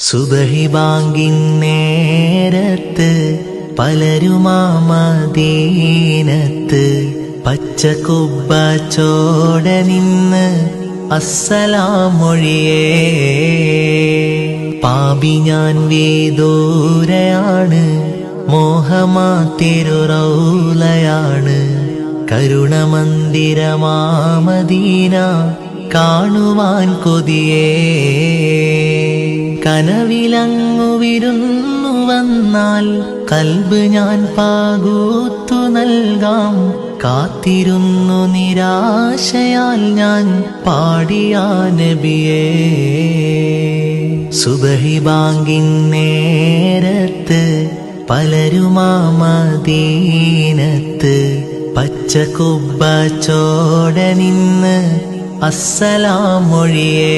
സുബഹി ബാങ്കിൻ നേരത്ത് പലരുമാ മദീനത്ത് പച്ചക്കുബ്ബ ചോട നിന്ന് അസ്സലാമൊഴിയേ. പാപി ഞാൻ വേദൂരയാണ്, മോഹമാ തിരുറൗലയാണ്. കരുണമന്ദിരമാ മദീന കാണുവാൻ കൊതിയേ. കനവിലങ്ങു വിരുന്നു വന്നാൽ കൽബ് ഞാൻ പാകൂത്തു നൽകാം. കാത്തിരുന്നു നിരാശയാൽ ഞാൻ പാടിയാ നബിയേ. സുബഹി ബാങ്കിൻ നേരത്ത് പലരുമാ മദീനത്ത് പച്ചക്കുബ്ബ ചോട നിന്ന് അസ്സലാമൊഴിയേ.